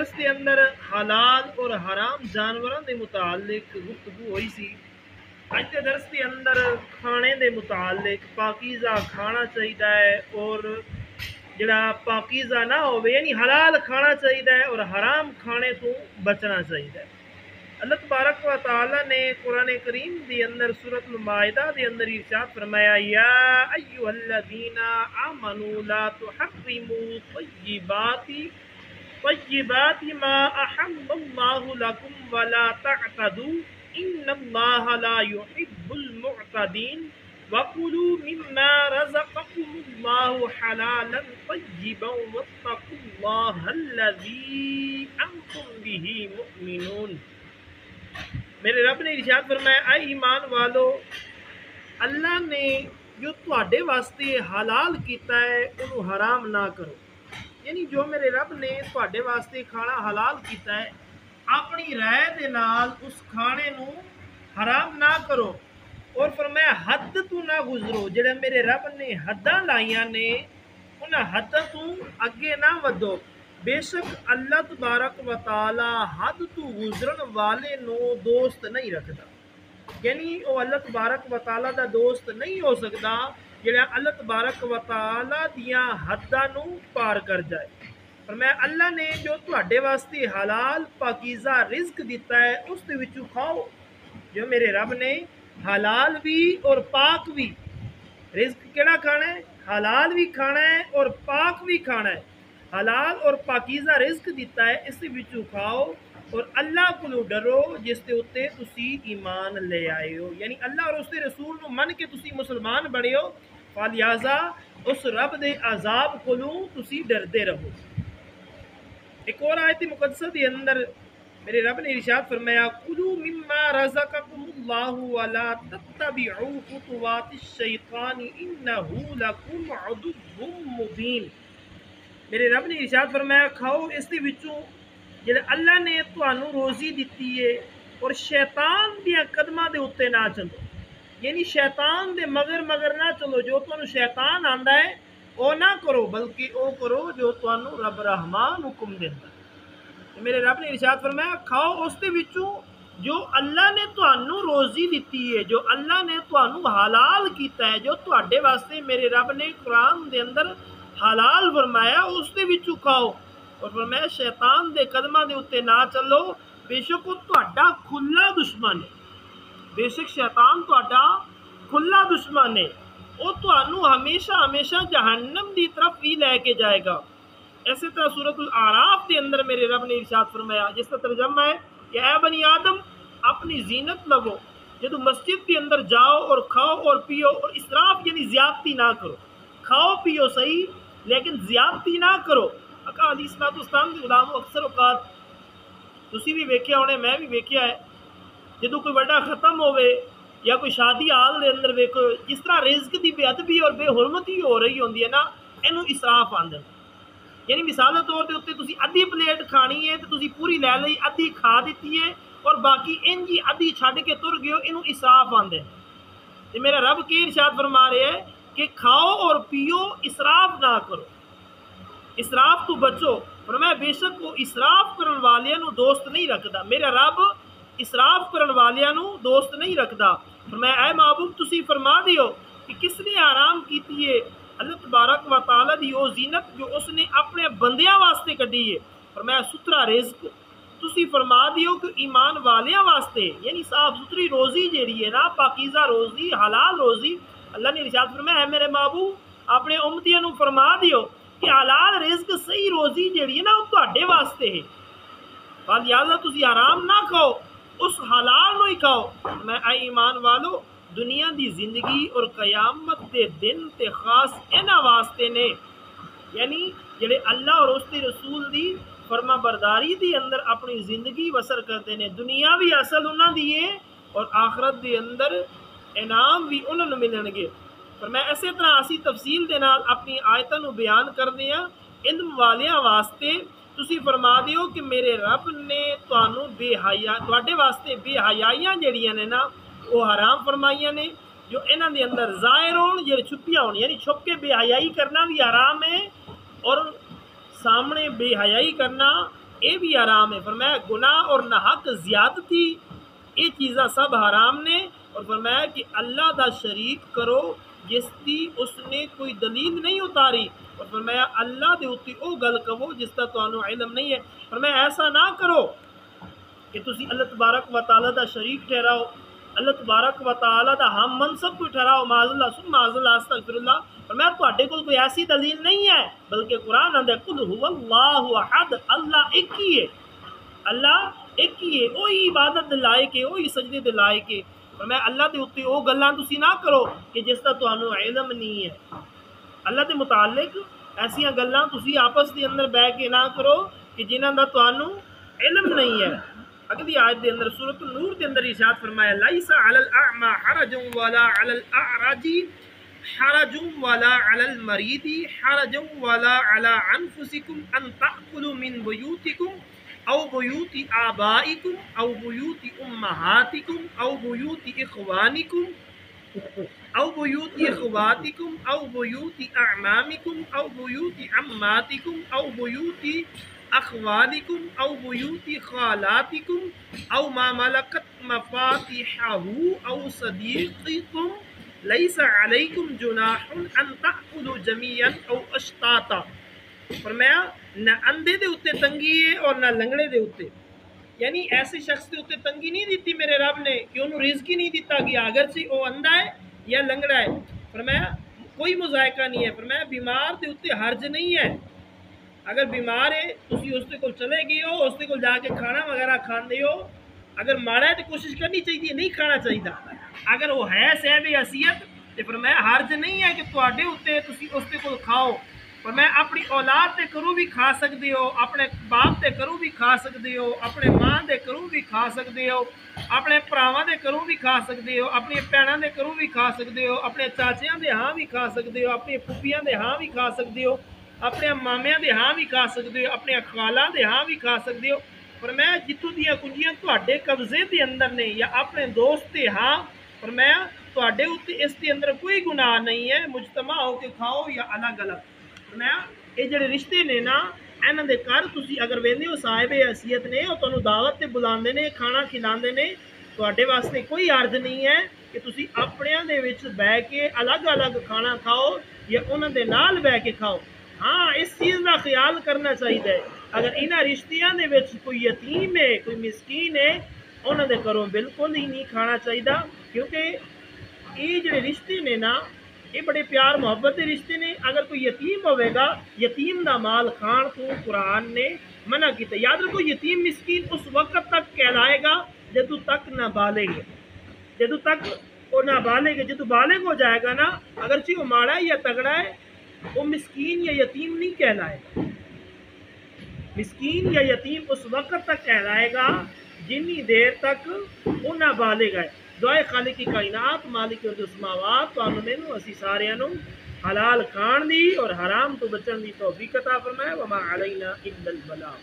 درس کے اندر حلال اور حرام جانوراں دے متعلق گفتگو ہوئی سی۔ اج کے درس کے اندر کھانے دے متعلق پاکیزہ کھانا چاہیے اور جڑا پاکیزہ نہ ہوئے یعنی حلال کھانا چاہیے اور حرام کھانے تو بچنا چاہیے۔ اللہ تبارک و تعالی نے قرآن کریم دی اندر سورۃ المائدہ دی اندر ارشاد فرمایا یا ایھا الذین آمنوا لا تحرموا طیبات ما احل اللہ لکم ولا تعتدوا ان اللہ لا يحب المعتدین وَكُلُوا مِمَّا رَزَقَكُمُ اللَّهُ حَلَالًا طَيِّبًا وَاتَّقُوا اللَّهَ الَّذِي أَنْتُمْ بِهِ مُؤْمِنُونَ۔ میرے رب نے ارشاد فرمایا اے ایمان والو، اللہ نے جو تواڈے واسطے حلال کیتا ہے انہوں حرام نہ کرو، یعنی جو میرے رب نے تواڈے واسطے کھانا حلال کیتا ہے اپنی رائے دے نال اس کھانے نو حرام نہ کرو، اور فرمایا حد تو نہ گزرو، جڑے میرے رب نے حداں لائیاں نے انہاں حداں تو اگے نہ ودو، بے شک اللہ تبارک و تعالی حد تو گزرن والے نو دوست نہیں رکھدا، یعنی وہ اللہ تبارک و تعالی دا دوست نہیں ہو سکدا جڑا اللہ تبارک و تعالی دیاں حداں نو پار کر جائے۔ فرمایا اللہ نے جو تواڈے واسطے حلال پاکیزہ رزق دیتا ہے اس دے وچوں کھاؤ، جو میرے رب نے حلال بھی اور پاک بھی، رزق کیڑا کھانا ہے؟ حلال بھی کھانا ہے اور پاک بھی کھانا ہے، حلال اور پاکیزہ رزق دیتا ہے اس وچوں کھاؤ اور اللہ کو ڈرو جس کے اتنے تسی ایمان لے آئے ہو، یعنی اللہ اور اس کے رسول نو من کے تسی مسلمان بنے ہو، فلہذا اس رب دے عذاب کو تسی ڈردے رہو۔ ایک اور آیت مقدسہ دے اندر میرے رب نے ارشاد فرمایا کُلُوا مِمَّا رَزَقَكُمُ اللَّهُ وَلَا تَتَّبِعُوا خُطُوَاتِ الشَّيْطَانِ إِنَّهُ لَكُمْ عَدُوٌّ مُّبِينٌ۔ میرے رب نے ارشاد فرمایا کھاؤ اس دے وچوں جڑا اللہ نے تانوں روزی دیتی ہے اور شیطان دیاں قدماں دے اوتے نہ چلو، یعنی شیطان دے مگر نہ چلو، جو تانوں شیطان آندا ہے او نہ کرو بلکہ او کرو جو تانوں رب رحمان حکم دیندا ہے۔ میرے رب نے ارشاد فرمایا کھاؤ اس دے وچوں جو اللہ نے تانوں روزی دیتی ہے، جو اللہ نے تانوں حلال کیتا ہے، جو تواڈے واسطے میرے رب نے قرآن دے اندر حلال فرمایا اس دے وچوں کھاؤ، اور فرمایا شیطان دے قدماں دے اوتے نہ چلو، بے شک وہ تواڈا کھلا دشمن ہے، بے شک شیطان تواڈا کھلا دشمن ہے، وہ تانوں ہمیشہ جہنم دی طرف ہی لے کے جائے گا۔ اسی طرح سورۃ الاعراف کے اندر میرے رب نے ارشاد فرمایا جس کا ترجمہ ہے کہ اے بنی آدم اپنی زینت لو، جدو مسجد کے اندر جاؤ اور کھاؤ اور پیو اور اسراف یعنی زیادتی نہ کرو، کھاؤ پیو صحیح لیکن زیادتی نہ کرو۔ آقا علیہ الصلوۃ والسلام کے غلاموں اکثر اوقات تسی بھی ویکھیا ہونے میں بھی ویکھیا ہے، جدو کوئی بڑا ختم ہوئے یا کوئی شادی حال دے اندر ویکھو جس طرح رزق دی بے ادبی اور بے حرمتی ہو رہی ہوندی ہے نا، اینو اسراف آندے، یعنی مثال طور پہ اتنے تسی ادھی پلیٹ کھانی ہے تو تسی پوری لے لئی، ادھی کھا دیتی ہے اور باقی انجی ادھی چھڈ کے تر گئے ہو، اینو اسراف آندے۔ تے میرا رب کی ارشاد فرما رہے ہے کہ کھاؤ اور پیو اسراف نہ کرو، اسراف تو بچو، فرمایا بے شک وہ اسراف کرن والیاں نو دوست نہیں رکھدا، میرا رب اسراف کرن والیاں نو دوست نہیں رکھدا۔ فرمایا اے محبوب تسی فرما دیو کہ کس نے حرام کیتی ہے اللہ تبارک و تعالی دی وہ زینت جو اس نے اپنے بندیاں واسطے کڈی ہے، فرمایا ستھرا رزق تسی فرما دیو کہ ایمان والیاں واسطے، یعنی صاف ستھری روزی جیڑی ہے نا، پاکیزہ روزی، حلال روزی، اللہ نے ارشاد فرمایا اے میرے محبوب اپنے امتیاں نو فرما دیو کہ حلال رزق صحیح روزی جیڑی ہے نا وہ تواڈے واسطے ہے، لہٰذا تسی حرام نہ کھاؤ، اس حلال نو ہی کھاؤ۔ میں اے ایمان والو دنیا دی زندگی اور قیامت دے دن تے خاص انہاں واسطے نے، یعنی جڑے اللہ اور اس کے رسول دی فرما برداری دی اندر اپنی زندگی بسر کرتے ہیں، دنیا بھی اصل انہاں دی ہے اور آخرت دے اندر انعام بھی انہاں نوں ملن گے۔ پر میں اسی طرح اسی تفصیل دے نال اپنی آیتاں نوں بیان کردے ہاں، علم والیاں واسطے تسی فرما دیو کہ میرے رب نے تانوں بے حیا تواڈے واسطے بے حیائیاں جڑیاں نے نا وہ حرام فرمائیاں نے، جو انہاں دے اندر ظاہر ہون یا چھپیاں ہون، یعنی چھپ کے بے حیائی کرنا بھی حرام ہے اور سامنے بے حیائی کرنا یہ بھی حرام ہے۔ فرمایا گناہ اور ناحق زیادتی یہ چیزاں سب حرام نے، اور فرمایا کہ اللہ دا شریک کرو جس دی اس نے کوئی دلیل نہیں اتاری، اور فرمایا اللہ دے اُتے او گل کہو جس دا تانوں علم نہیں ہے۔ فرمایا ایسا نہ کرو کہ تسی اللہ تبارک و تعالیٰ دا شریک ٹھہراؤ، اللہ تبارک و تعالیٰ دا ہم منصب کو ٹھہراؤ، معاذ اللہ ثم معاذ اللہ استغفر اللہ۔ فرمایا تواڈے کول کوئی ایسی دلیل نہیں ہے، بلکہ قرآن آندا ہے قل هو اللہ احد، اللہ ایک ہی ہے، اللہ ایک ہی ہے، وہی عبادت دے لائق ہے، وہی سجدے دے لائق ہے۔ فرمایا اللہ دے اوتے او گلاں تسی نہ کرو کہ جس دا تانوں علم نہیں ہے۔ اللہ دے متعلق ایسیاں گلاں تسی آپس دے اندر بیٹھ کے نہ کرو کہ جنہاں دا تانوں علم نہیں ہے۔ اگلی آیت دے اندر سورۃ النور دے اندر ارشاد فرمایا لیس علی الاعمى حرج ولا علی الاعرج حرج ولا علی المریض حرج ولا علی انفسکم ان تأکلوا من بیوتکم او بیوت آبائکم او بیوت امہاتکم او بیوت اخوانکم او بیوت اخواتکم او بیوت اعمامکم او بیوت عماتکم او بیوت اخوالکم او بیوت خالاتکم او ما ملکت مفاتحہ او صدیقکم لیس علیکم جناح ان تأکلوا جمیعا او اشتاتا۔ فرمایا نہ اندھے دے اتے تنگی ہے اور نہ لنگڑے دے اتے، یعنی ایسے شخص دے اتے تنگی نہیں دیتی میرے رب نے کہ انہوں رزق ہی نہیں دیتا کہ اگرچہ وہ اندھا ہے یا لنگڑا ہے۔ فرمایا کوئی مذائقہ نہیں ہے۔ فرمایا بیمار دے اتے حرج نہیں ہے، اگر بیمار ہے تسی اس دے کول چلے گئے ہو، اس دے کول جا کے کھانا وغیرہ کھاندے ہو، اگر ماڑا ہے تو کوشش کرنی چاہیے، نہیں کھانا چاہیے۔ اگر وہ ہے صاحب حیثیت تو فرمایا حرج نہیں ہے کہ تواڈے اتے تسی اس دے کول کھاؤ۔ فرمایا اپنی اولاد دے کرو بھی کھا سکتے ہو، اپنے باپ دے کرو بھی کھا سکتے ہو، اپنے ماں دے کرو بھی کھا سکتے ہو، اپنے پراواں دے کرو بھی کھا سکتے ہو، اپنی بھیناں دے کرو بھی کھا سکتے ہو، اپنے چاچیاں دے ہاں بھی کھا سکتے ہو، اپنی پھوپھیاں دے ہاں بھی کھا سکتے ہو، اپنے مامیاں دے ہاں بھی کھا سکتے ہو، اپنے خالاں دے ہاں بھی کھا سکتے ہو۔ فرمایا جتوں دیاں کنجیاں تواڈے قبضے دے اندر نے یا اپنے دوست دے ہاں، فرمایا تواڈے اوتے اس دے اندر کوئی گناہ نہیں ہے، مجتمع ہو کے کھاؤ یا الگ الگ۔ فرمایا یہ جڑے رشتے نے نا انہاں دے گھر تسی اگر ویندے ہو صاحب حیثیت نے، او تانوں دعوت تے بلاندے نے، کھانا کھلاندے نے، تواڈے واسطے کوئی عرض نہیں ہے کہ تسی اپنیاں دے وچ بیٹھ کے الگ الگ کھانا کھاؤ یا انہاں دے نال بیٹھ کے کھاؤ۔ ہاں اس چیز کا خیال کرنا چاہیے، اگر انہاں رشتیاں دے وچ کوئی یتیم ہے، کوئی مسکین ہے، انہاں دے گھروں بالکل ہی نہیں کھانا چاہیے، کیونکہ یہ جڑے رشتے نے نا یہ بڑے پیار محبت کے رشتے نے۔ اگر کوئی یتیم ہوئے گا، یتیم دا مال کھان کو قرآن نے منع کیتا۔ یاد رکھو یتیم مسکین اس وقت تک کہلائے گا جدو تک نہ بالغ ہے، جدو تک وہ نہ بالغ ہے، جدو بالغ ہو جائے گا نا اگرچہ وہ ماڑا ہے یا تگڑا ہے، وہ مسکین یا یتیم نہیں کہلائے گا۔ مسکین یا یتیم اس وقت تک کہلائے گا جنی دیر تک وہ نہ بالغ ہے۔ دعائے خالق کی کائنات مالک ارض السماوات تو مینوں اسی ساریاں نوں حلال کھان دی اور حرام تو بچن دی توفیق عطا فرمائے۔ وما علینا الا البلاغ۔